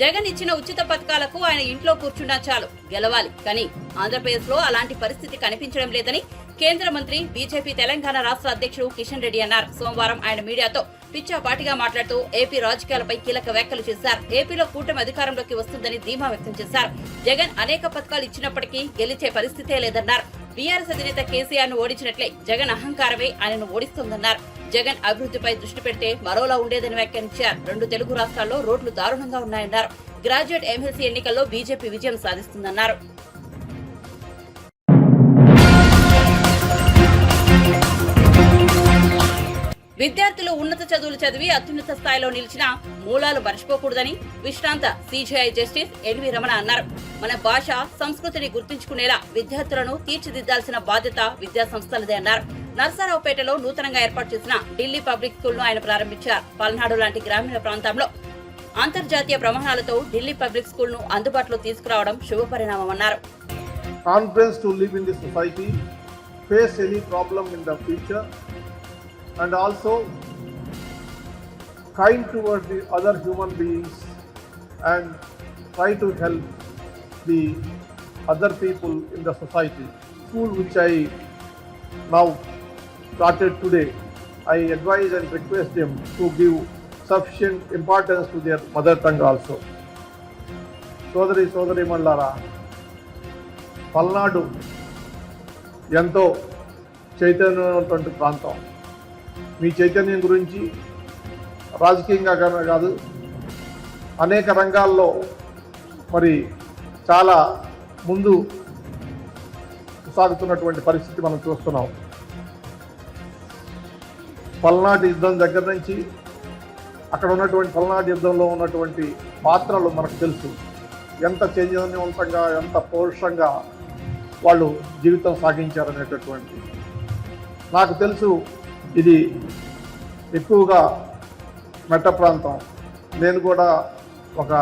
జగన్ ఇచ్చిన ఉచిత పథకాలకు ఆయన ఇంట్లో కూర్చున్నా చాలు గెలవాలి, కానీ ఆంధ్రప్రదేశ్ లో అలాంటి పరిస్థితి కనిపించడం లేదని కేంద్ర మంత్రి బీజేపీ తెలంగాణ రాష్ట్ర అధ్యక్షుడు కిషన్ రెడ్డి అన్నారు. సోమవారం ఆయన మీడియాతో పిచ్చాపాటిగా మాట్లాడుతూ ఏపీ రాజకీయాలపై కీలక వ్యాఖ్యలు చేశారు. ఏపీలో కూటమి అధికారంలోకి వస్తుందని ధీమా వ్యక్తం చేశారు. జగన్ అనేక పథకాలు ఇచ్చినప్పటికీ గెలిచే పరిస్థితే లేదన్నారు. బీఆర్ఎస్ అధినేత కేసీఆర్ ను ఓడించినట్లే జగన్ అహంకారమే ఆయనను ఓడిస్తుందన్నారు. జగన్ అభివృద్ధిపై దృష్టి పెడితే మరోలా ఉండేదని వ్యాఖ్యానించారు. 2 తెలుగు రాష్ట్రాల్లో రోడ్లు దారుణంగా ఉన్నాయన్నారు. గ్రాడ్యుయేట్ ఎమ్మెల్సీ ఎన్నికల్లో బీజేపీ విజయం సాధిస్తుందన్నారు. విద్యార్థులు ఉన్నత చదువులు చదివి అత్యున్నత స్థాయిలో నిలిచిన మూలాలు మర్చిపోకూడదని విశ్రాంత సీజీఐ జస్టిస్ ఎన్వి రమణ అన్నారు. మన భాష సంస్కృతిని గుర్తుంచుకునేలా విద్యార్థులను తీర్చిదిద్దాల్సిన బాధ్యత విద్యా సంస్థలదే అన్నారు. నర్సారావుపేటలో నూతనంగా ఏర్పాటు చేసిన ఢిల్లీ పబ్లిక్ స్కూల్ ను ఆయన ప్రారంభించారు. పల్నాడు లాంటి గ్రామీణ ప్రాంతంలో అంతర్జాతీయ ప్రమాణాలతో ఢిల్లీ పబ్లిక్ స్కూల్ ను అందుబాటులో తీసుకురావడం శుభపరిణామమన్నారు. Confidence to live in the society, face any problem in the future, and also kind towards the other human beings and try to help the other people in the society. School which I now started today, I advise and request them to give sufficient importance to their mother tongue also. సోదరి మల్లారా, పల్నాడు ఎంతో చైతన్యమైనటువంటి ప్రాంతం. మీ చైతన్యం గురించి రాజకీయంగా కాదు, అనేక రంగాల్లో మరి చాలా ముందు సాగుతున్నటువంటి పరిస్థితి మనం చూస్తున్నాం. పల్నాడు యుద్ధం దగ్గర నుంచి అక్కడ ఉన్నటువంటి పల్నాడు యుద్ధంలో ఉన్నటువంటి పాత్రలు మనకు తెలుసు. ఎంత చైతన్యవంతంగా, ఎంత పౌరుషంగా వాళ్ళు జీవితం సాగించారనేటటువంటి నాకు తెలుసు. ఇది ఎక్కువగా మెట్ట ప్రాంతం. నేను కూడా ఒక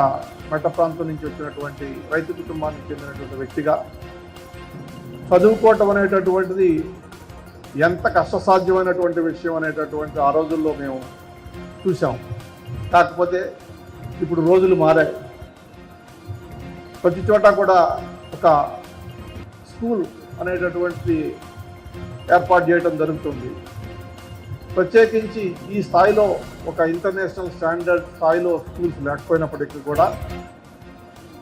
మెట్ట ప్రాంతం నుంచి వచ్చినటువంటి రైతు కుటుంబానికి చెందినటువంటి వ్యక్తిగా చదువుకోవటం అనేటటువంటిది ఎంత కష్టసాధ్యమైనటువంటి విషయం అనేటటువంటి ఆ రోజుల్లో మేము చూసాం. కాకపోతే ఇప్పుడు రోజులు మారాయి. ప్రతి చోట కూడా ఒక స్కూల్ అనేటటువంటి ఏర్పాటు చేయడం జరుగుతుంది. ప్రత్యేకించి ఈ స్థాయిలో ఒక ఇంటర్నేషనల్ స్టాండర్డ్ స్థాయిలో స్కూల్స్ లేకపోయినప్పటికీ కూడా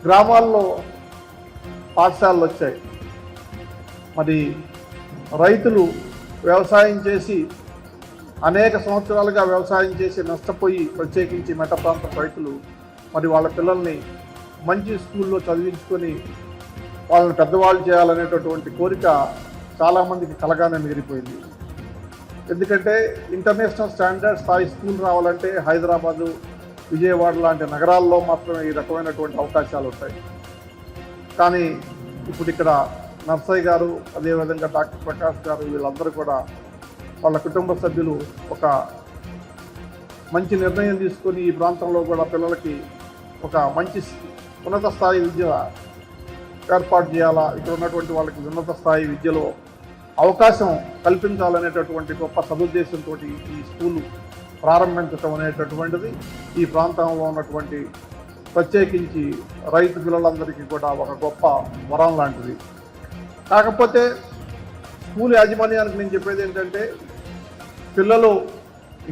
గ్రామాల్లో పాఠశాలలు వచ్చాయి. మరి రైతులు వ్యవసాయం చేసి అనేక సంవత్సరాలుగా వ్యవసాయం చేసి నష్టపోయి, ప్రత్యేకించి మెట్ట ప్రాంత రైతులు మరి వాళ్ళ పిల్లల్ని మంచి స్కూల్లో చదివించుకొని వాళ్ళని పెద్దవాళ్ళు చేయాలనేటటువంటి కోరిక చాలామందికి కలగానే మిగిలిపోయింది. ఎందుకంటే ఇంటర్నేషనల్ స్టాండర్డ్ స్థాయి స్కూల్ రావాలంటే హైదరాబాదు, విజయవాడ లాంటి నగరాల్లో మాత్రమే ఈ రకమైనటువంటి అవకాశాలు ఉంటాయి. కానీ ఇప్పుడు ఇక్కడ నర్సయ్య గారు, అదేవిధంగా డాక్టర్ ప్రకాష్ గారు, వీళ్ళందరూ కూడా వాళ్ళ కుటుంబ సభ్యులు ఒక మంచి నిర్ణయం తీసుకొని ఈ ప్రాంతంలో కూడా పిల్లలకి ఒక మంచి ఉన్నత స్థాయి విద్య ఏర్పాటు చేయాలా, ఇక్కడ ఉన్నటువంటి వాళ్ళకి ఉన్నత స్థాయి విద్యలో అవకాశం కల్పించాలనేటటువంటి గొప్ప సదుద్దేశంతో ఈ స్కూలు ప్రారంభించడం అనేటటువంటిది ఈ ప్రాంతంలో ఉన్నటువంటి ప్రత్యేకించి రైతు పిల్లలందరికీ కూడా ఒక గొప్ప వరం లాంటిది. కాకపోతే స్కూల్ యాజమాన్యానికి నేను చెప్పేది ఏంటంటే, పిల్లలు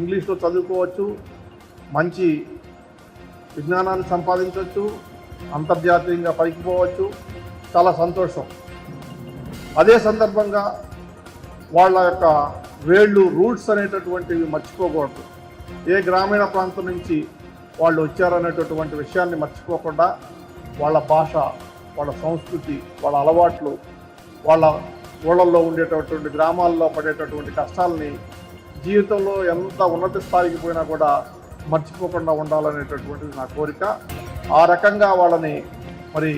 ఇంగ్లీష్లో చదువుకోవచ్చు, మంచి విజ్ఞానాన్ని సంపాదించవచ్చు, అంతర్జాతీయంగా పైకి పోవచ్చు, చాలా సంతోషం. అదే సందర్భంగా వాళ్ళ యొక్క రూట్స్ అనేటటువంటివి మర్చిపోకూడదు. ఏ గ్రామీణ ప్రాంతం నుంచి వాళ్ళు వచ్చారనేటటువంటి విషయాన్ని మర్చిపోకుండా వాళ్ళ భాష, వాళ్ళ సంస్కృతి, వాళ్ళ అలవాట్లు, వాళ్ళ ఊళ్ళల్లో ఉండేటటువంటి గ్రామాల్లో పడేటటువంటి కష్టాలని జీవితంలో ఎంత ఉన్నత స్థాయికి పోయినా కూడా మర్చిపోకుండా ఉండాలనేటటువంటిది నా కోరిక. ఆ రకంగా వాళ్ళని మరి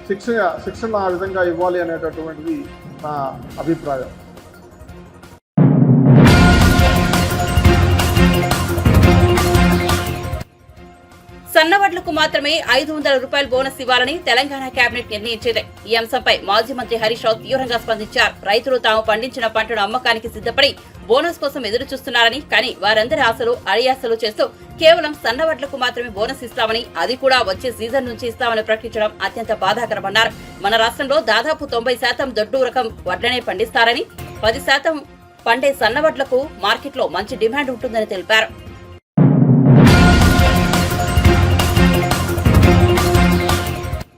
శిక్షణ ఆ విధంగా ఇవ్వాలి అనేటటువంటిది నా అభిప్రాయం. సన్నవడ్లకు మాత్రమే 500 రూపాయల బోనస్ ఇవ్వాలని తెలంగాణ కేబినెట్ నిర్ణయించింది. ఈ అంశంపై మాజీ మంత్రి హరీష్ రావు తీవ్రంగా స్పందించారు. రైతులు తాము పండించిన పంటను అమ్మకానికి సిద్ధపడి బోనస్ కోసం ఎదురు చూస్తున్నారని, కానీ వారందరి ఆశలు అడియాసలు చేస్తూ కేవలం సన్నవడ్లకు మాత్రమే బోనస్ ఇస్తామని, అది కూడా వచ్చే సీజన్ నుంచి ఇస్తామని ప్రకటించడం అత్యంత బాధాకరమన్నారు. మన రాష్ట్రంలో దాదాపు 90% దొడ్డు రకం వడ్లనే పండిస్తారని, 10% పండే సన్నవడ్లకు మార్కెట్లో మంచి డిమాండ్ ఉంటుందని తెలిపారు.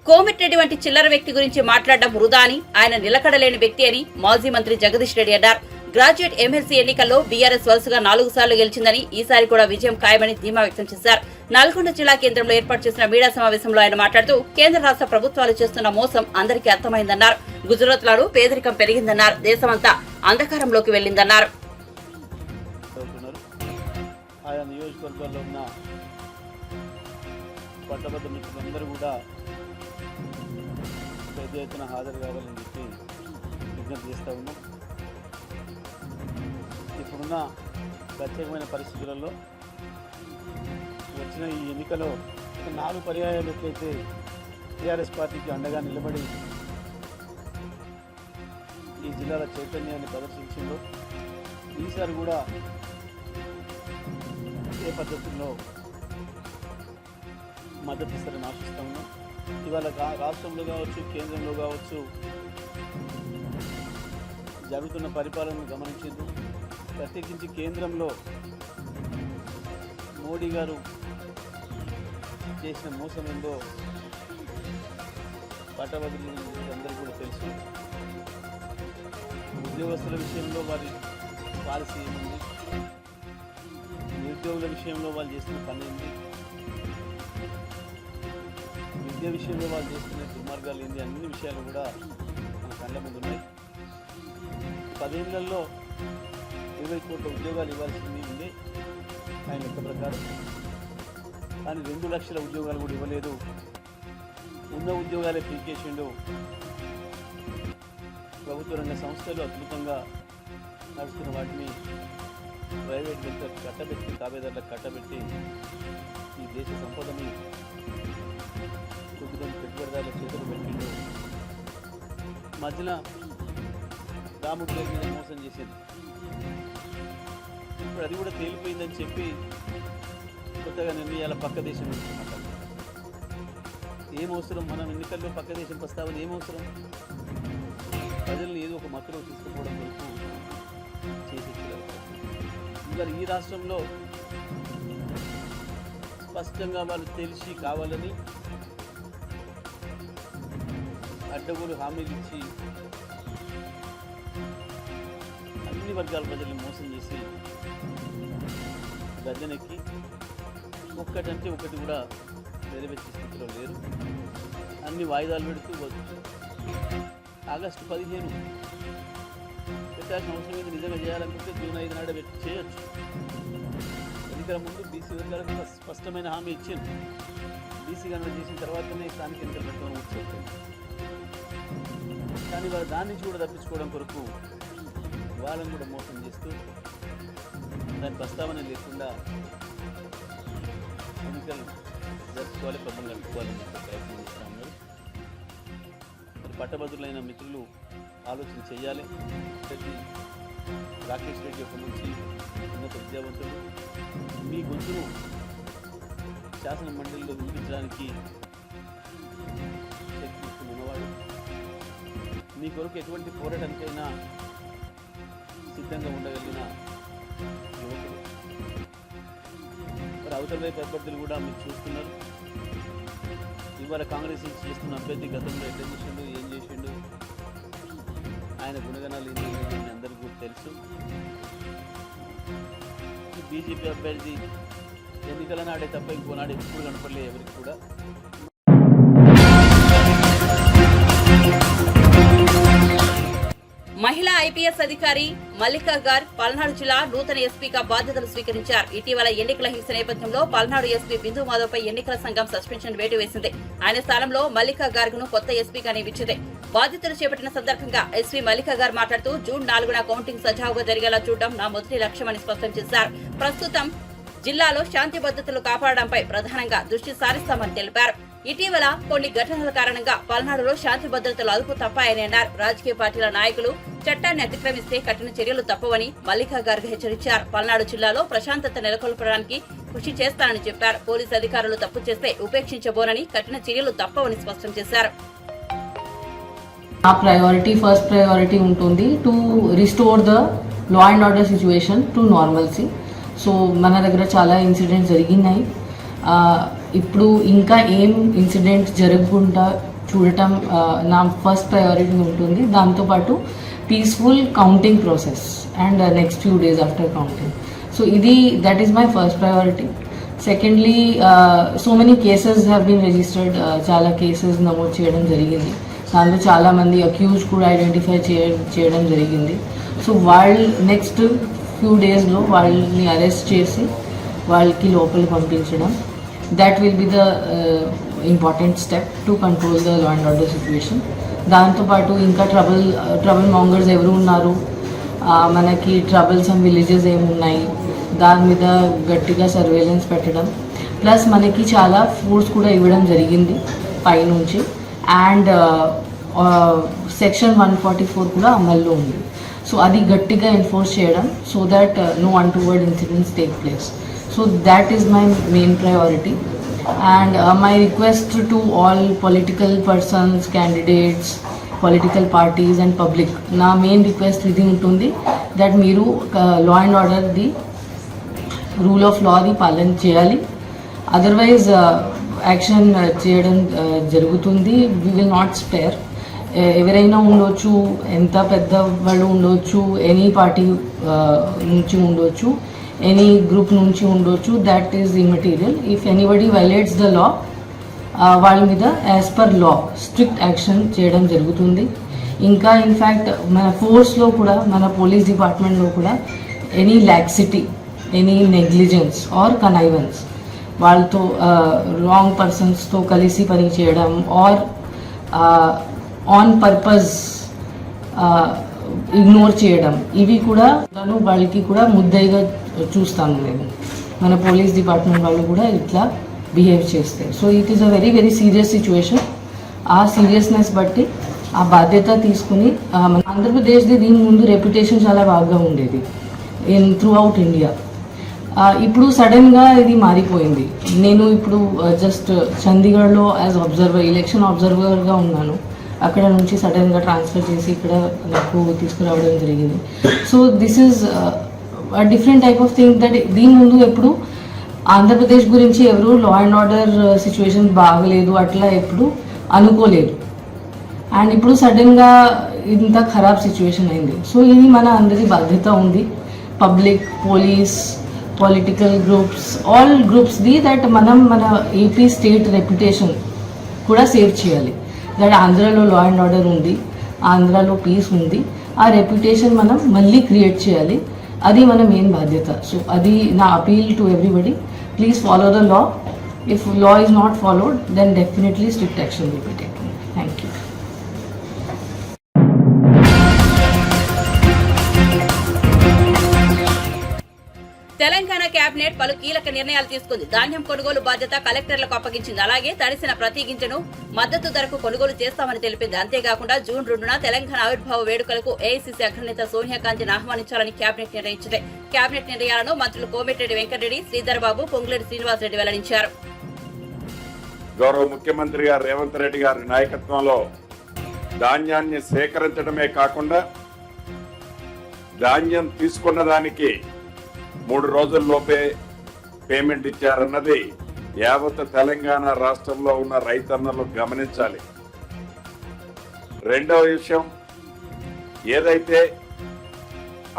కోమటిరెడ్డి వంటి చిల్లర వ్యక్తి గురించి మాట్లాడడం వృధా అని, ఆయన నిలకడలేని వ్యక్తి అని మాజీ మంత్రి జగదీష్ రెడ్డి అన్నారు. గ్రాడ్యుయేట్ ఎమ్మెల్సీ ఎన్నికల్లో బీఆర్ఎస్ వరుసగా 4 సార్లు గెలిచిందని, ఈసారి కూడా విజయం ఖాయమని ధీమా వ్యక్తం చేశారు. నల్గొండ జిల్లా కేంద్రంలో ఏర్పాటు చేసిన మీడియా సమావేశంలో ఆయన మాట్లాడుతూ కేంద్ర రాష్ట్ర ప్రభుత్వాలు చేస్తున్న మోసం అందరికీ అర్థమైందన్నారు. గుజరాత్లో పేదరికం పెరిగిందన్నారు. దేశమంతా అంధకారంలోకి వెళ్లిందన్నారు. ఆయా నియోజకవర్గాల్లో ఉన్న పట్టభద్ర మిత్రులందరూ కూడా పెద్ద ఎత్తున హాజరు కావాలని చెప్పి విజ్ఞప్తి చేస్తూ ఉన్నాం. ఇప్పుడున్న ప్రత్యేకమైన పరిస్థితులలో వచ్చిన ఈ ఎన్నికలో 4 పర్యాయాలు ఎట్లయితే టీఆర్ఎస్ పార్టీకి అండగా నిలబడి ఈ జిల్లాల చైతన్యాన్ని ప్రదర్శించిందో, ఈసారి కూడా ఏ పద్ధతుల్లో మద్దతు ఇస్తారని ఆశిస్తూ ఉన్నాం. ఇవాళ రాష్ట్రంలో కావచ్చు, కేంద్రంలో కావచ్చు జరుగుతున్న పరిపాలనను గమనించింది. ప్రత్యేకించి కేంద్రంలో మోడీ గారు చేసిన మోసం ఏందో పట్టభద్రులందరికీ కూడా తెలుసు. ఉద్యోగస్తుల విషయంలో వారి పాలసీ ఏముంది, నిరుద్యోగుల విషయంలో వాళ్ళు చేస్తున్న పని ఏంటి, విద్య విషయంలో వాళ్ళు చేస్తున్న దుర్మార్గాలు ఏంటి, అన్ని విషయాలు కూడా మన కళ్ళ ముందు ఉన్నాయి. 10 ఏళ్లలో 20 కోట్ల ఉద్యోగాలు ఇవ్వాల్సింది ఉంది ఆయన లెక్క ప్రకారం. కానీ 2 లక్షల ఉద్యోగాలు కూడా ఇవ్వలేదు. ఉన్న ఉద్యోగాలే పీకేసిండు. ప్రభుత్వ రంగ సంస్థలు అద్భుతంగా నడుస్తున్న వాటిని ప్రైవేట్ వ్యక్తులకు కట్టబెట్టి, తాబేదారులకు కట్టబెట్టి ఈ దేశ సంపదని కొద్ది పెట్టుబడిదారుల చేతులు పెట్టిండు. మధ్యన రాముడి పేరు మీద మోసం చేసింది. ఇప్పుడు అది కూడా తేలిపోయిందని చెప్పి కొత్తగా నిర్ణయాల పక్క దేశం నుంచి మాట్లాడుతున్నారు. ఏం అవసరం? మనం ఎన్నికల్లో పక్క దేశం ప్రస్తావన ఏం అవసరం? ప్రజల్ని ఏదో ఒక మత్తులో తీసుకుపోవడం వరకు చేసి ఇంకా ఈ రాష్ట్రంలో స్పష్టంగా వాళ్ళు తెలిసి కావాలని అడ్డగోలు హామీలు ఇచ్చి అన్ని వర్గాల ప్రజల్ని మోసం చేసి గద్దెనెక్కి ఒక్కటంటే ఒకటి కూడా నెరవేర్చే స్థితిలో లేరు. అన్ని వాయిదాలు పెడుతూ వచ్చు. ఆగస్టు 15 పెట్టాల్సిన అవసరం ఏది? నిజంగా చేయాలనుకుంటే జూన్ 5 నాడే చేయొచ్చు. ఎన్నికల ముందు బీసీ వర్గాలకు స్పష్టమైన హామీ ఇచ్చింది. బీసీ గణన చేసిన తర్వాతనే స్థానిక ఎన్నికలు పెట్టడం వచ్చేది. కానీ వాళ్ళు దాని నుంచి కూడా తప్పించుకోవడం కొరకు వాళ్ళని కూడా మోసం చేస్తూ దాని ప్రస్తావన లేకుండా ఎన్నికలు జరుపుకోవాలి, పబ్బం గడుపుకోవాలని చెప్పి ప్రయత్నం చేస్తూ ఉన్నారు. మరి పట్టభద్రులైన మిత్రులు ఆలోచన చేయాలి. ప్రతి రాకేష్ రెడ్డి యొక్క మంచి ఉన్నత విద్యావంతులు, మీ గొంతును శాసన మండలిలో వినిపించడానికి శక్తి ఉన్నవాడు, మీ కొరకు ఎటువంటి పోరాటానికైనా సిద్ధంగా ఉండగలిగిన యువకుడు. మరి అవతల వైపు అభ్యర్థులు కూడా మీరు చూస్తున్నారు. ఇవాళ కాంగ్రెస్ నుంచి చేస్తున్న అభ్యర్థి గతంలో ఎట్లా చేసిండు, ఏం చేసిండు, ఆయన గుణగణాలు ఏంటి అందరికీ కూడా తెలుసు. బీజేపీ అభ్యర్థి ఎన్నికల నాడే తప్ప ఇంకోనాడు ఎప్పుడు కనపడలే ఎవరికి కూడా. మహిళా ఐపీఎస్ అధికారి మల్లికా గార్ పల్నాడు జిల్లా నూతన ఎస్పీగా బాధ్యతలు స్వీకరించారు. ఇటీవల ఎన్నికల హింస నేపథ్యంలో పల్నాడు ఎస్పీ బిందు మాధవ్పై ఎన్నికల సంఘం సస్పెన్షన్ వేటు వేసింది. ఆయన స్థానంలో మల్లికా గార్గును కొత్త ఎస్పీగా నియమించింది. బాధ్యతలు చేపట్టిన సందర్భంగా ఎస్పీ మల్లికా గార్ మాట్లాడుతూ జూన్ 4న కౌంటింగ్ సజావుగా జరిగేలా చూడడం నా మొదటి లక్ష్యమని స్పష్టం చేశారు. ప్రస్తుతం జిల్లాలో శాంతి భద్రతలు కాపాడడంపై ప్రధానంగా దృష్టి సారిస్తామని తెలిపారు. ఇటీవల కొన్ని ఘటనల కారణంగా పల్నాడులో శాంతి భద్రతలు అదుపు తప్పాయని అన్నారు. రాజకీయ పార్టీల నాయకులు చట్టాన్ని అతిక్రమిస్తే కఠిన చర్యలు తప్పవని మల్లికా గార్గ్ హెచ్చరించారు. పల్నాడు జిల్లాలో ప్రశాంతత నెలకొల్పడానికి కృషి చేస్తానని చెప్పారు. పోలీసు అధికారులు తప్పు చేస్తే ఉపేక్షించబోనని, కఠిన చర్యలు తప్పవని స్పష్టం చేశారు. ఫస్ట్ ప్రయారిటీ ఉంటుంది to restore the law and order situation to normalcy. So మన దగ్గర చాలా ఇన్సిడెంట్స్ జరిగినాయి. ఇప్పుడు ఇంకా ఏం ఇన్సిడెంట్స్ జరగకుండా చూడటం నా ఫస్ట్ ప్రయారిటీ ఉంటుంది. దాంతోపాటు peaceful counting process and next few days after counting. So that is my first priority. Secondly, so many cases have been registered. చాలా కేసెస్ నమోదు చేయడం జరిగింది. దాంట్లో చాలామంది అక్యూజ్ కూడా ఐడెంటిఫై చేయడం జరిగింది. సో వాళ్ళు నెక్స్ట్ ఫ్యూ డేస్లో వాళ్ళని అరెస్ట్ చేసి వాళ్ళకి లోపలికి పంపించడం, that will be the important step to control the law and order situation. దాంతోపాటు ఇంకా ట్రబుల్ మాంగర్స్ ఎవరు ఉన్నారు, మనకి ట్రబుల్సమ్ విలేజెస్ ఏమున్నాయి, దాని మీద గట్టిగా సర్వేలెన్స్ పెట్టడం, ప్లస్ మనకి చాలా ఫోర్స్ కూడా ఇవ్వడం జరిగింది పైనుంచి. అండ్ సెక్షన్ 144 కూడా అమల్లో ఉంది. సో అది గట్టిగా ఎన్ఫోర్స్ చేయడం, so that no untoward incidents take place. So that is my main priority. And my request to all political persons, candidates, political parties and public, na main request idi untundi that meeru law and order di rule of law di palan cheyali. Otherwise action cheyadam jarugutundi. We will not spare. ఎవరైనా ఉండొచ్చు, ఎంత పెద్ద వాళ్ళు ఉండొచ్చు, any party నుంచి ఉండొచ్చు, any group నుంచి ఉండొచ్చు, that is immaterial. If anybody violates the law, వాళ్ళ మీద as per law strict action చేయడం జరుగుతుంది. ఇంకా ఇన్ఫ్యాక్ట్ మన ఫోర్స్లో కూడా, మన పోలీస్ డిపార్ట్మెంట్లో కూడా any laxity, any negligence are connivance, వాళ్ళతో రాంగ్ పర్సన్స్తో కలిసి పని చేయడం ఆర్ ఆన్ పర్పస్ ఇగ్నోర్ చేయడం, ఇవి కూడా వాళ్ళకి కూడా ముద్దయిగా చూస్తాను నేను. మన పోలీస్ డిపార్ట్మెంట్ వాళ్ళు కూడా ఇట్లా బిహేవ్ చేస్తే. So it is a very very serious situation. ఆ సీరియస్నెస్ బట్టి ఆ బాధ్యత తీసుకుని, మన ఆంధ్రప్రదేశ్ది దీని ముందు రెప్యుటేషన్ చాలా బాగా ఉండేది త్రూ అవుట్ ఇండియా. ఇప్పుడు సడన్గా ఇది మారిపోయింది. నేను ఇప్పుడు జస్ట్ చండీగఢ్లో యాజ్ అబ్జర్వర్, ఎలక్షన్ అబ్జర్వర్గా ఉన్నాను. అక్కడ నుంచి సడన్గా ట్రాన్స్ఫర్ చేసి ఇక్కడ నాకు తీసుకురావడం జరిగింది. So this is different type of thing that దీని ముందు ఎప్పుడు ఆంధ్రప్రదేశ్ గురించి ఎవరు లా అండ్ ఆర్డర్ సిచ్యువేషన్ బాగలేదు అట్లా ఎప్పుడు అనుకోలేదు. అండ్ ఇప్పుడు సడన్గా ఇంత ఖరాబ్ సిచ్యువేషన్ అయింది. సో ఇది మన అందరి బాధ్యత ఉంది, public, police, political groups, all గ్రూప్స్ది, దట్ మనం మన ఏపీ స్టేట్ రెప్యుటేషన్ కూడా సేవ్ చేయాలి. దట్ ఆంధ్రాలో లా అండ్ ఆర్డర్ ఉంది, ఆంధ్రాలో పీస్ ఉంది, ఆ రెప్యుటేషన్ మనం మళ్ళీ క్రియేట్ చేయాలి. అది మన మెయిన్ బాధ్యత. సో అది నా appeal to everybody. Please follow the law. If law is not followed, then definitely strict action will be taken. Thank you. Telangana cabinet పలు కీలక నిర్ణయాలు తీసుకుంది. ధాన్యం కొనుగోలు బాధ్యత కలెక్టర్లకు అప్పగించింది. అలాగే తడిసిన ప్రతి గింజను మద్దతు ధరకు కొనుగోలు చేస్తామని తెలిపింది. అంతేకాకుండా జూన్ 2న తెలంగాణ ఆవిర్భావ వేడుకలకు ఏఐసీసీ అగ్రనేత సోనియా గాంధీని ఆహ్వానించాలని కేబినెట్ నిర్ణయించింది. కేబినెట్ నిర్ణయాలను మంత్రులు కోమటిరెడ్డి వెంకటరెడ్డి, శ్రీధర్ బాబు, పొంగులేటి శ్రీనివాసరెడ్డి వెల్లడించారు. గౌరవ ముఖ్యమంత్రి గారు రేవంత్ రెడ్డి గారి నాయకత్వంలో ధాన్యాన్ని సేకరించడమే కాకుండా ధాన్యం తీసుకున్న దానికి 3 రోజుల్లోపే పేమెంట్ ఇచ్చారన్నది యావత్ తెలంగాణ రాష్ట్రంలో ఉన్న రైతన్నలు గమనించాలి. రెండవ విషయం, ఏదైతే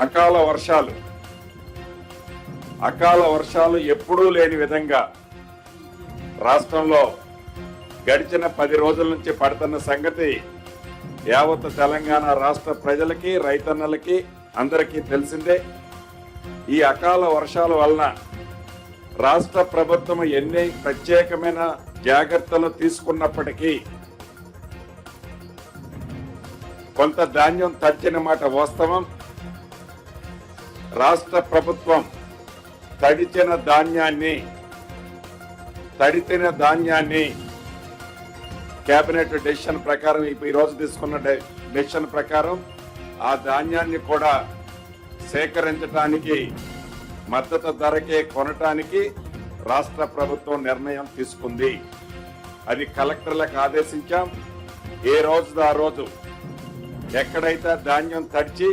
అకాల వర్షాలు ఎప్పుడూ లేని విధంగా రాష్ట్రంలో గడిచిన 10 రోజుల నుంచి పడుతున్న సంగతి యావత్ తెలంగాణ రాష్ట్ర ప్రజలకి, రైతన్నలకి అందరికీ తెలిసిందే. ఈ అకాల వర్షాల వలన రాష్ట్ర ప్రభుత్వం ఎన్ని ప్రత్యేకమైన జాగ్రత్తలు తీసుకున్నప్పటికీ కొంత ధాన్యం తడిచిన మాట వాస్తవం. రాష్ట్ర ప్రభుత్వం తడిచిన ధాన్యాన్ని కేబినెట్ డెసిషన్ ప్రకారం ఈ రోజు తీసుకున్న డెసిషన్ ప్రకారం ఆ ధాన్యాన్ని కూడా సేకరించడానికి మద్దతు ధరకే కొనటానికి రాష్ట్ర ప్రభుత్వం నిర్ణయం తీసుకుంది. అది కలెక్టర్లకు ఆదేశించాం. ఏ రోజు ఆ రోజు ఎక్కడైతే ధాన్యం తడిచి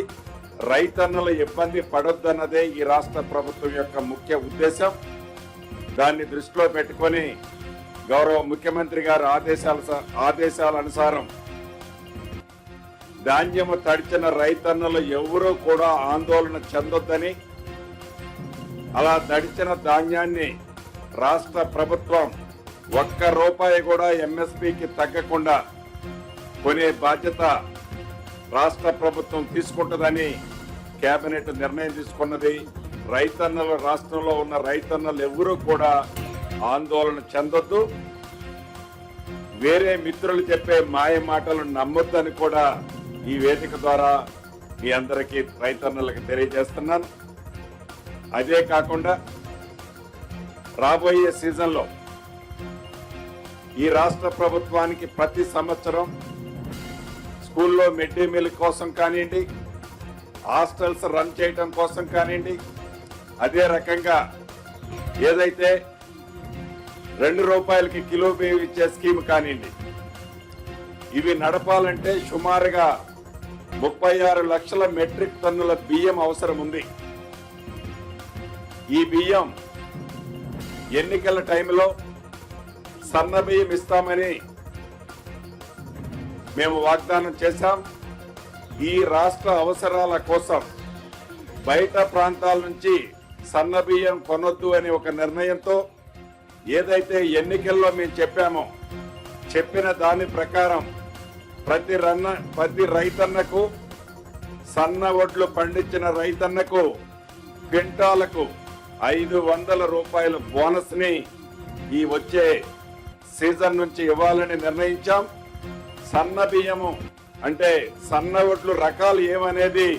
రైతన్నుల ఇబ్బంది పడొద్దన్నదే ఈ రాష్ట్ర ప్రభుత్వం యొక్క ముఖ్య ఉద్దేశం. దాన్ని దృష్టిలో పెట్టుకొని గౌరవ ముఖ్యమంత్రి గారి ఆదేశాల అనుసారం ధాన్యము తడిచిన రైతన్నులు ఎవరూ కూడా ఆందోళన చెందొద్దని, అలా తడిచిన ధాన్యాన్ని రాష్ట్ర ప్రభుత్వం ₹1 కూడా ఎంఎస్పీకి తగ్గకుండా కొనే బాధ్యత రాష్ట్ర ప్రభుత్వం తీసుకుంటుందని కేబినెట్ నిర్ణయం తీసుకున్నది. రైతన్నలు, రాష్ట్రంలో ఉన్న రైతన్నలు ఎవరూ కూడా ఆందోళన చెందొద్దు, వేరే మిత్రులు చెప్పే మాయ మాటలు నమ్మొద్దని కూడా ఈ వేదిక ద్వారా మీ అందరికీ రైతన్నలకు తెలియజేస్తున్నాను. అదే కాకుండా రాబోయే సీజన్లో ఈ రాష్ట్ర ప్రభుత్వానికి ప్రతి సంవత్సరం స్కూల్లో మిడ్ డే మీల్ కోసం కానివ్వండి, హాస్టల్స్ రన్ చేయడం కోసం కానివ్వండి, అదే రకంగా ఏదైతే ₹2 కిలో బియ్యం ఇచ్చే స్కీమ్ కానివ్వండి, ఇవి నడపాలంటే సుమారుగా 36 లక్షల మెట్రిక్ టన్నుల బియ్యం అవసరం ఉంది. ఈ బియ్యం ఎన్నికల టైంలో సన్న బియ్యం ఇస్తామని మేము వాగ్దానం చేశాం. ఈ రాష్ట్ర అవసరాల కోసం బయట ప్రాంతాల నుంచి సన్న బియ్యం కొనొద్దు అని ఒక నిర్ణయంతో ఏదైతే ఎన్నికల్లో మేము చెప్పామో చెప్పిన దాని ప్రకారం ప్రతి రైతన్నకు, సన్న వడ్లు పండించిన రైతన్నకు క్వింటాలకు ₹500 బోనస్ ని ఈ వచ్చే సీజన్ నుంచి ఇవ్వాలని నిర్ణయించాం. సన్న బియ్యము అంటే సన్న వడ్లు రకాలు ఏమనేది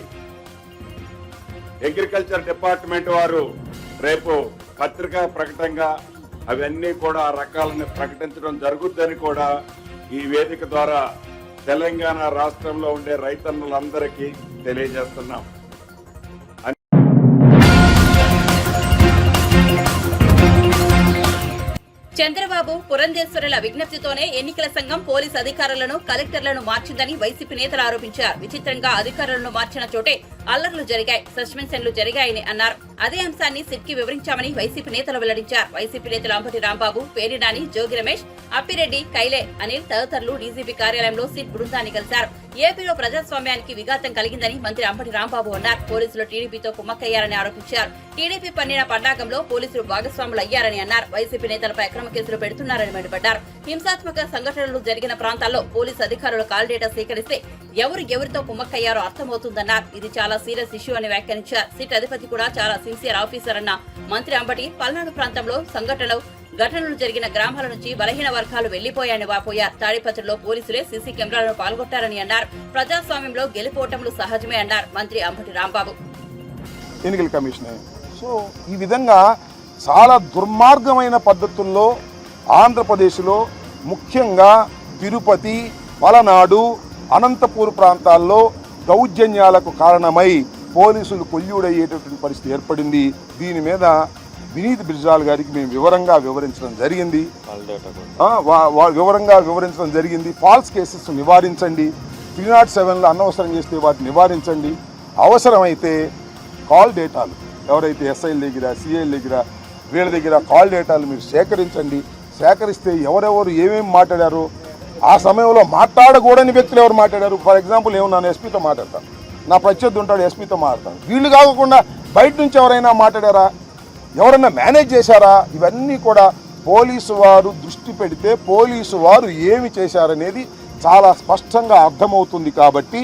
అగ్రికల్చర్ డిపార్ట్మెంట్ వారు రేపు పత్రికా ప్రకటనగా అవన్నీ కూడా ఆ రకాలను ప్రకటించడం జరుగుద్దని కూడా ఈ వేదిక ద్వారా తెలంగాణ రాష్ట్రంలో ఉండే రైతన్నులందరికీ తెలియజేస్తున్నాం. చంద్రబాబు, పురంధేశ్వరుల విజ్ఞప్తితోనే ఎన్నికల సంఘం పోలీసు అధికారులను, కలెక్టర్లను మార్చిందని వైసీపీ నేతలు ఆరోపించారు. విచిత్రంగా అధికారులను మార్చిన చోటే అల్లర్లు జరిగాయి, సస్పెన్షన్లు జరిగాయని అన్నారు. అదే అంశాన్ని సిట్కి వివరించామని వైసీపీ నేతలు వెల్లడించారు. వైసీపీ నేతలు అంబటి రాంబాబు, పేర్ని నాని, జోగి రమేష్, అప్పిరెడ్డి, కైలే, అనిల్ తదితరులు డీజీపీ కార్యాలయంలో సిట్ బృందాన్ని కలిశారు. ఏపీలో ప్రజాస్వామ్యానికి విఘాతం కలిగిందని మంత్రి అంబటి రాంబాబు అన్నారు. పోలీసులు టీడీపీతో కుమ్మక్కయ్యారని ఆరోపించారు. టీడీపీ పన్నిన పన్నాగంలో పోలీసులు భాగస్వాములు అయ్యారని అన్నారు. వైసీపీ నేతలపై అక్రమ కేసులు పెడుతున్నారని మండిపడ్డారు. హింసాత్మక సంఘటనలు జరిగిన ప్రాంతాల్లో పోలీసు అధికారులు కాల్ డేటా సేకరిస్తే ఎవరితో కుమ్మక్కయ్యారో అర్థమవుతుందన్నారు. ఇది చాలా సీరియస్ ఇష్యూ అని వ్యాఖ్యానించారు. సిట్ అధిపతి కూడా చాలా సిన్సియర్ ఆఫీసర్ అన్న మంత్రి అంబటి పల్నాడు ప్రాంతంలో ఘటనలు జరిగిన గ్రామాల నుంచి బలహీన వర్గాలు వెళ్లిపోయాయని వాపోయారు. తాడిపత్రిలో పోలీసులే సీసీ కెమెరాలను పాల్గొట్టారని అన్నారు. ప్రజాస్వామ్యంలో గెలుపోవటంలు సహజమే అన్నారు మంత్రి అంబటి రాంబాబు. ఎన్నికల కమిషన్ సో ఈ విధంగా చాలా దుర్మార్గమైన పద్ధతుల్లో ఆంధ్రప్రదేశ్లో ముఖ్యంగా తిరుపతి, పలనాడు, అనంతపూర్ ప్రాంతాల్లో దౌర్జన్యాలకు కారణమై పోలీసులు కొల్యూడయ్యేటటువంటి పరిస్థితి ఏర్పడింది. దీని మీద వినీత్ బిర్జాల్ గారికి మేము వివరంగా వివరించడం జరిగింది. ఫాల్స్ కేసెస్ నివారించండి, 307లో అనవసరం చేస్తే వాటిని నివారించండి. అవసరమైతే కాల్ డేటాలు ఎవరైతే ఎస్ఐల దగ్గర, సిఐల దగ్గర, వీళ్ళ దగ్గర కాల్ డేటాలు మీరు సేకరిస్తే ఎవరెవరు ఏమేమి మాట్లాడారు, ఆ సమయంలో మాట్లాడకూడని వ్యక్తులు ఎవరు మాట్లాడారు. ఫర్ ఎగ్జాంపుల్ నేను ఎస్పీతో మాట్లాడతాను, నా ప్రత్యర్థి ఉంటాడు ఎస్పీతో మాట్లాడతాను, వీళ్ళు కాకుండా బయట నుంచి ఎవరైనా మాట్లాడారా, ఎవరైనా మేనేజ్ చేశారా, ఇవన్నీ కూడా పోలీసు వారు దృష్టి పెడితే పోలీసు వారు ఏమి చేశారనేది చాలా స్పష్టంగా అర్థమవుతుంది. కాబట్టి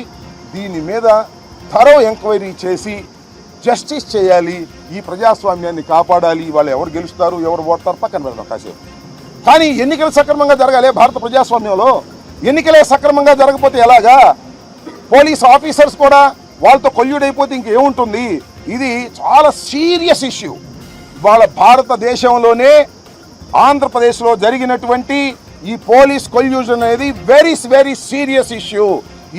దీని మీద థరో ఎంక్వైరీ చేసి జస్టిస్ చేయాలి, ఈ ప్రజాస్వామ్యాన్ని కాపాడాలి. వాళ్ళు ఎవరు గెలుస్తారు, ఎవరు ఓడతారు పక్కన పెడదాం కాసేపు. కానీ ఎన్నికలు సక్రమంగా జరగాలి. భారత ప్రజాస్వామ్యంలో ఎన్నికలే సక్రమంగా జరగకపోతే ఎలాగా? పోలీస్ ఆఫీసర్స్ కూడా వాళ్ళతో కొల్యూడైపోతే ఇంకేముంటుంది? ఇది చాలా సీరియస్ ఇష్యూ. వాళ్ళ భారతదేశంలోనే ఆంధ్రప్రదేశ్లో జరిగినటువంటి ఈ పోలీస్ కొల్యూషన్ అనేది వెరీ వెరీ సీరియస్ ఇష్యూ.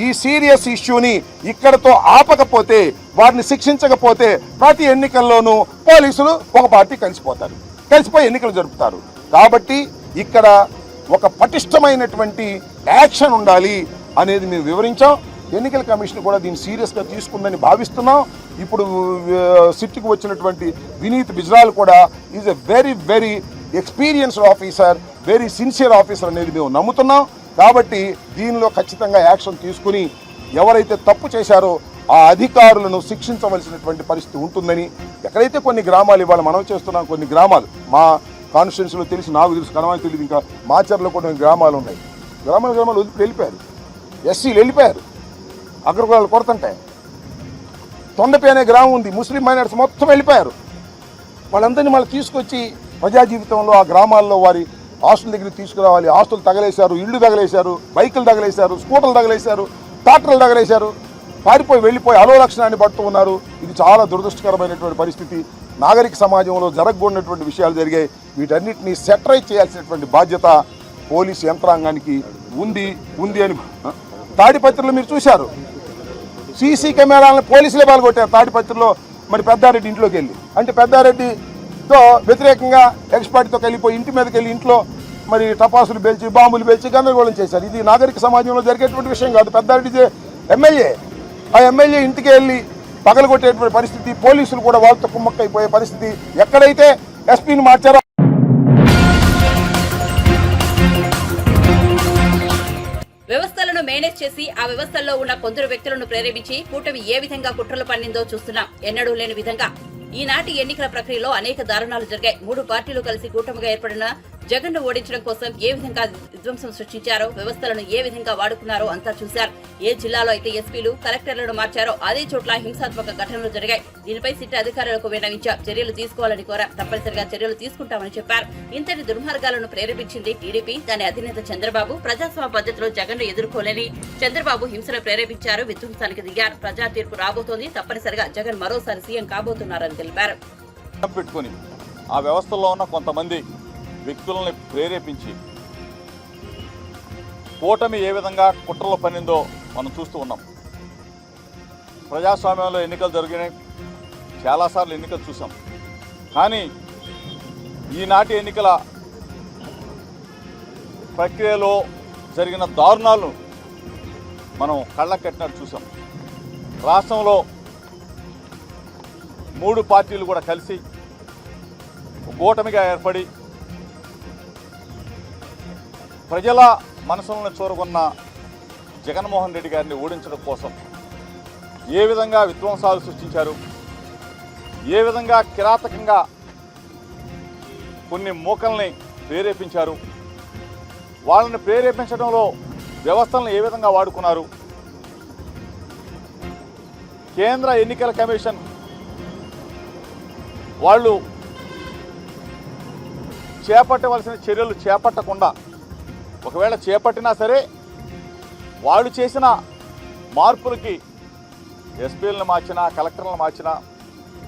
ఈ సీరియస్ ఇష్యూని ఇక్కడతో ఆపకపోతే, వారిని శిక్షించకపోతే ప్రతి ఎన్నికల్లోనూ పోలీసులు ఒక పార్టీ కలిసిపోయి ఎన్నికలు జరుపుతారు. కాబట్టి ఇక్కడ ఒక పటిష్టమైనటువంటి యాక్షన్ ఉండాలి అనేది మేము వివరించాం. ఎన్నికల కమిషన్ కూడా దీన్ని సీరియస్గా తీసుకుందని భావిస్తున్నాం. ఇప్పుడు సిట్కి వచ్చినటువంటి వినీత్ బిజ్రాల్ కూడా is a very very experienced officer, very sincere officer అనేది మేము నమ్ముతున్నాం. కాబట్టి దీనిలో ఖచ్చితంగా యాక్షన్ తీసుకుని ఎవరైతే తప్పు చేశారో ఆ అధికారులను శిక్షించవలసినటువంటి పరిస్థితి ఉంటుందని, ఎక్కడైతే కొన్ని గ్రామాలు ఇవాళ మనం చేస్తున్నాం, కొన్ని గ్రామాలు మా కాన్స్టిట్యున్సీలో తెలిసి, నాకు తెలుసు, కనవానికి తెలియదు, ఇంకా మాచర్లో కూడా గ్రామాలు ఉన్నాయి. గ్రామాలు వదిలిపెట్టి వెళ్ళిపోయారు, ఎస్సీలు వెళ్ళిపోయారు, అగ్రకులాలు కొరతంటాయి. తొండపి అనే గ్రామం ఉంది, ముస్లిం మైనార్టీస్ మొత్తం వెళ్ళిపోయారు. వాళ్ళందరినీ మళ్ళీ తీసుకొచ్చి ప్రజా జీవితంలో ఆ గ్రామాల్లో వారి ఆస్తుల దగ్గరికి తీసుకురావాలి. ఆస్తులు తగలేశారు, ఇళ్ళు తగలేశారు, బైకులు తగలేశారు, స్కూటర్లు తగలేశారు, ట్రాక్టర్లు తగలేశారు, వెళ్ళిపోయి అలోలక్షణాన్ని పడుతూ ఉన్నారు. ఇది చాలా దురదృష్టకరమైనటువంటి పరిస్థితి. నాగరిక సమాజంలో జరగకూడనటువంటి విషయాలు జరిగాయి. వీటన్నిటిని సెటరైజ్ చేయాల్సినటువంటి బాధ్యత పోలీసు యంత్రాంగానికి ఉంది అని తాడిపత్రిలో మీరు చూశారు. సీసీ కెమెరాలను పోలీసులే పాల్గొట్టారు తాడిపత్రిలో. మరి పెద్దారెడ్డి ఇంట్లోకి వెళ్ళి, అంటే పెద్దారెడ్డితో వ్యతిరేకంగా ఎక్స్పర్ట్తో వెళ్ళిపోయి ఇంటి మీదకి వెళ్ళి ఇంట్లో మరి టపాసులు పేల్చి, బాంబులు పేల్చి గందరగోళం చేశారు. ఇది నాగరిక సమాజంలో జరిగేటువంటి విషయం కాదు. పెద్దారెడ్డి ఎమ్మెల్యే, ఆ ఎమ్మెల్యే ఇంటికి వెళ్ళి పగలగొట్టేటువంటి పరిస్థితి, పోలీసులు కూడా వాళ్ళతో కుమ్మక్కైపోయే పరిస్థితి. ఎక్కడైతే ఎస్పీని మార్చారో వ్యవస్థలను మేనేజ్ చేసి ఆ వ్యవస్థల్లో ఉన్న కొందరు వ్యక్తులను ప్రేరేపించి కూటమి ఏ విధంగా కుట్రలు పన్నిందో చూస్తున్నాం. ఎన్నడూ లేని విధంగా ఈనాటి ఎన్నికల ప్రక్రియలో అనేక దారుణాలు జరిగాయి. 3 పార్టీలు కలిసి కూటమిగా ఏర్పడిన జగన్ను ఓడించడం కోసం ఏ విధంగా విధ్వంసం సృష్టించారో, వ్యవస్థలను ఏ విధంగా వాడుకున్నారో అంతా చూశారు. ఏ జిల్లాలో అయితే ఎస్పీలు, కలెక్టర్లను మార్చారో అదే చోట్ల హింసాత్మక ఘటనలు జరిగాయి. దీనిపై సిట్ అధికారులకు విన్నవించారు. చర్యలు తీసుకోవాలని కోరారు. తప్పనిసరిగా చర్యలు తీసుకుంటామని చెప్పారు. ఇంతటి దుర్మార్గాలను ప్రేరేపించింది టీడీపీ, దాని అధినేత చంద్రబాబు. ప్రజాస్వామ్య పద్ధతిలో జగన్ను ఎదుర్కోలేని చంద్రబాబు హింసను ప్రేరేపించారు, విధ్వంసానికి దిగారు. ప్రజా తీర్పు రాబోతోంది. తప్పనిసరిగా జగన్ మరోసారి సీఎం కాబోతున్నారని తెలిపారు. పెట్టుకుని ఆ వ్యవస్థలో ఉన్న కొంతమంది వ్యక్తులని ప్రేరేపించి కూటమి ఏ విధంగా కుట్రలు పన్నిందో మనం చూస్తూ ఉన్నాం. ప్రజాస్వామ్యంలో ఎన్నికలు జరిగినాయి, చాలాసార్లు ఎన్నికలు చూసాం. కానీ ఈనాటి ఎన్నికల ప్రక్రియలో జరిగిన దారుణాలను మనం కళ్ళకు కట్టినట్టు చూసాం. రాష్ట్రంలో 3 పార్టీలు కూడా కలిసి కూటమిగా ఏర్పడి ప్రజల మనసులను చూరగొన్న జగన్మోహన్ రెడ్డి గారిని ఓడించడం కోసం ఏ విధంగా విధ్వంసాలు సృష్టించారు, ఏ విధంగా కిరాతకంగా కొన్ని మూకల్ని ప్రేరేపించారు, వాళ్ళని ప్రేరేపించడంలో వ్యవస్థలను ఏ విధంగా వాడుకున్నారు. కేంద్ర ఎన్నికల కమిషన్ వాళ్ళు చేపట్టవలసిన చర్యలు చేపట్టకుండా, ఒకవేళ చేపట్టినా సరే వాళ్ళు చేసిన మార్పులకి ఎస్పీలను మార్చినా, కలెక్టర్లను మార్చినా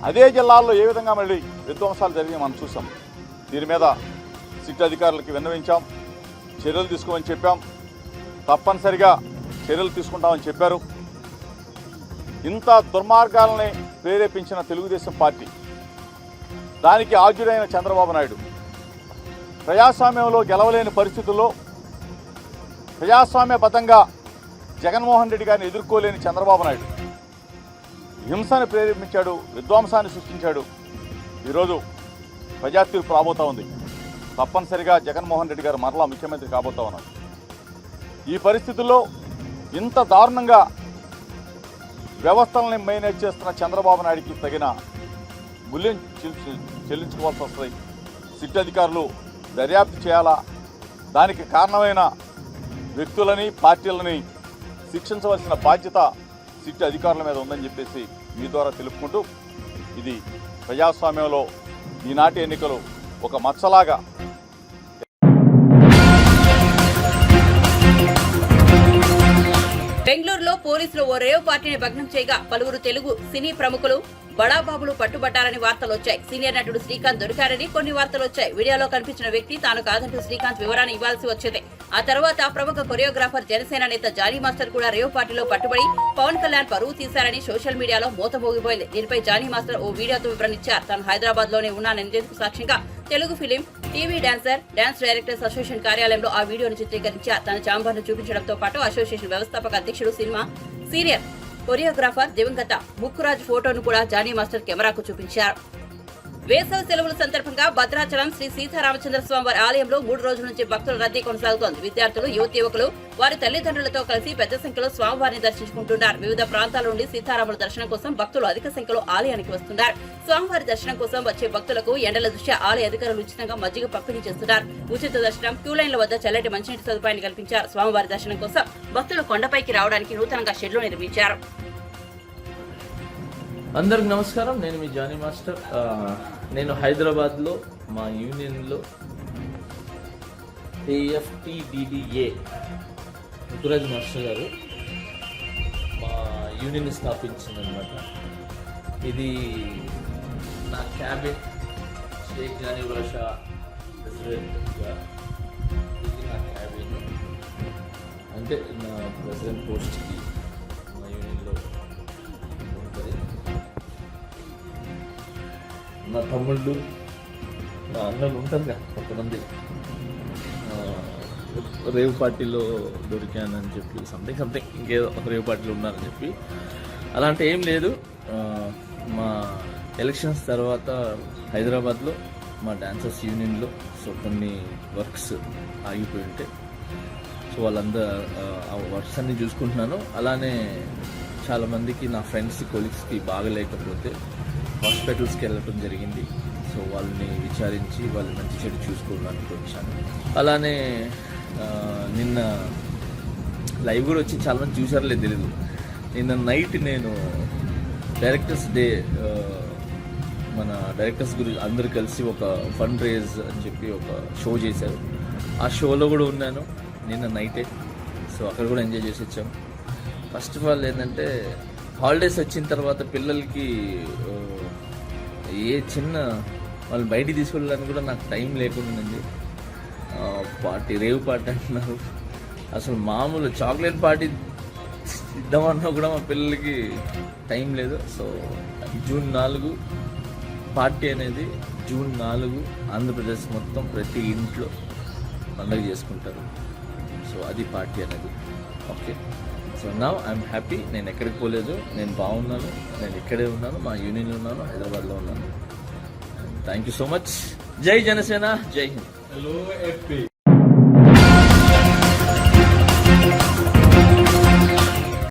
అదే జిల్లాల్లో ఏ విధంగా మళ్ళీ విధ్వంసాలు జరిగి మనం చూసాం. దీని మీద సిట్ అధికారులకి విన్నవించాం, చర్యలు తీసుకోమని చెప్పాం. తప్పనిసరిగా చర్యలు తీసుకుంటామని చెప్పారు. ఇంత దుర్మార్గాలని ప్రేరేపించిన తెలుగుదేశం పార్టీ, దానికి ఆద్యుడైన చంద్రబాబు నాయుడు, ప్రజాస్వామ్యంలో గెలవలేని పరిస్థితుల్లో ప్రజాస్వామ్యబద్ధంగా జగన్మోహన్ రెడ్డి గారిని ఎదుర్కోలేని చంద్రబాబు నాయుడు హింసను ప్రేరేపించాడు, విధ్వంసాన్ని సృష్టించాడు. ఈరోజు ప్రజా తీర్పు రాబోతూ ఉంది. తప్పనిసరిగా జగన్మోహన్ రెడ్డి గారు మరలా ముఖ్యమంత్రి కాబోతా ఉన్నారు. ఈ పరిస్థితుల్లో ఇంత దారుణంగా వ్యవస్థలని మేనేజ్ చేస్తున్న చంద్రబాబు నాయుడికి తగిన మూల్యం చెల్లించుకోవాల్సి వస్తుంది. సిట్ అధికారులు దర్యాప్తు చేయాలా, దానికి కారణమైన వ్యక్తులని, పార్టీలని శిక్షించవలసిన బాధ్యత సిట్ అధికారుల మీద ఉందని చెప్పేసి మీ ద్వారా తెలుపుకుంటూ, ఇది ప్రజాస్వామ్యంలో ఈనాటి ఎన్నికలు ఒక మచ్చలాగా బెంగళూరులో పోలీసులు ఓ రేవ్ పార్టీని భగ్నం చేయగా పలువురు తెలుగు సినీ ప్రముఖులు బడాబాబులు పట్టుబట్టారని వార్తలొచ్చాయి. సీనియర్ నటుడు శ్రీకాంత్ దొరికారని కొన్ని వార్తలొచ్చాయి. వీడియోలో కనిపించిన వ్యక్తి తాను కాదంటూ శ్రీకాంత్ వివరాన్ని ఇవ్వాల్సి వచ్చింది. ఆ తర్వాత ప్రముఖ కొరియోగ్రాఫర్ జనసేన నేత జానీ మాస్టర్ కూడా రేవ్ పార్టీలో పట్టుబడి పవన్ కళ్యాణ్ పరువు తీశారని సోషల్ మీడియాలో మోతమోగిపోయింది. దీనిపై జానీ మాస్టర్ ఓ వీడియోతో వివరణిచ్చారు. తాను హైదరాబాద్ లోనే ఉన్నాననేందుకు సాక్ష్యంగా Telugu film, TV dance directors association కార్యాలయంలో ఆ వీడియోను చిత్రీకరించారు. తన ఛాంబర్ ను చూపించడంతో పాటు అసోసియేషన్ వ్యవస్థాపక అధ్యక్షుడు, సినిమా సీనియర్ కొరియోగ్రాఫర్ దివంగత ముక్కురాజ్ ఫోటోను కూడా జానీ మాస్టర్ కెమెరాకు చూపించారు. వేసవి సెలవుల సందర్భంగా భద్రాచలం శ్రీ సీతారామచంద్ర స్వామి వారి ఆలయంలో 3 రోజుల నుంచి భక్తుల రద్దీ కొనసాగుతోంది. విద్యార్థులు, యువకులు వారి తల్లిదండ్రులతో కలిసి పెద్ద సంఖ్యలో స్వామివారిని దర్శించుకుంటున్నారు. వివిధ ప్రాంతాల నుండి సీతారాముల దర్శనం కోసం భక్తులు అధిక సంఖ్యలో ఆలయానికి వస్తున్నారు. స్వామివారి దర్శనం కోసం వచ్చే భక్తులకు ఎండల దృష్ట్యా ఆలయ అధికారులు ఉచితంగా మజ్జిగ పంపిణీ చేస్తున్నారు. ఉచిత దర్శనం, క్యూ లైన్ల వద్ద చల్లటి మంచినీటి సదుపాయాన్ని కల్పించారు. స్వామివారి దర్శనం కోసం భక్తులు కొండపైకి రావడానికి నూతనంగా షెడ్లు నిర్మించారు. అందరికి నమస్కారం. నేను మీ జానీ మాస్టర్. నేను హైదరాబాద్లో మా యూనియన్లో AFTDDA ముకురాజ్ మాస్టర్ గారు మా యూనియన్ స్థాపించిందనమాట. ఇది నా క్యాబిన్, షేక్ జానీ బాషా ప్రెసిడెంట్గా ఇది నా క్యాబిన్. అంటే నా ప్రెసిడెంట్ పోస్ట్కి మా యూనియన్లో ఉంటుంది. నా తమ్ముళ్ళు, నా అన్నలు ఉంటారు కదా కొంతమంది, రేవ్ పార్టీలో దొరికానని చెప్పి సంథింగ్ ఇంకేదో రేవ్ పార్టీలో ఉన్నారని చెప్పి అలాంటి ఏం లేదు. మా ఎలక్షన్స్ తర్వాత హైదరాబాద్లో మా డాన్సర్స్ యూనియన్లో కొన్ని వర్క్స్ ఆగిపోయి ఉంటాయి. సో వాళ్ళందరూ ఆ వర్క్స్ అన్ని చూసుకుంటున్నాను. అలానే చాలామందికి నా ఫ్రెండ్స్, కొలీగ్స్కి బాగలేకపోతే హాస్పిటల్స్కి వెళ్ళటం జరిగింది. సో వాళ్ళని విచారించి వాళ్ళు మంచి చెడు చూసుకోవడానికి వచ్చాను. అలానే నిన్న లైవ్ కూడా వచ్చి చాలామంది చూసారో తెలీదు. నిన్న నైట్ నేను డైరెక్టర్స్ డే, మన డైరెక్టర్స్ గురించి అందరూ కలిసి ఒక ఫండ్ రేజ్ అని చెప్పి ఒక షో చేశారు. ఆ షోలో కూడా ఉన్నాను నిన్న నైటే. సో అక్కడ కూడా ఎంజాయ్ చేసి వచ్చాము. ఫస్ట్ ఆఫ్ ఆల్ ఏంటంటే హాలిడేస్ వచ్చిన తర్వాత పిల్లలకి ఏ చిన్న వాళ్ళు బయటికి తీసుకెళ్ళడానికి కూడా నాకు టైం లేకుండా ఉంది. పార్టీ, రేవ్ పార్టీ అంటున్నారు. అసలు మామూలు చాక్లెట్ పార్టీ ఇద్దామన్నా కూడా మా పిల్లలకి టైం లేదు. సో జూన్ 4 పార్టీ అనేది, జూన్ 4 ఆంధ్రప్రదేశ్ మొత్తం ప్రతి ఇంట్లో పండుగ చేసుకుంటారు. సో అది పార్టీ అనేది. Okay, so now I'm happy. నేను ఎక్కడికి పోలేదు, నేను బాగున్నాను, నేను ఇక్కడే ఉన్నాను, మా యూనియన్లో ఉన్నాను, హైదరాబాద్లో ఉన్నాను. Thank you so much. జై జనసేన, జై హింద్.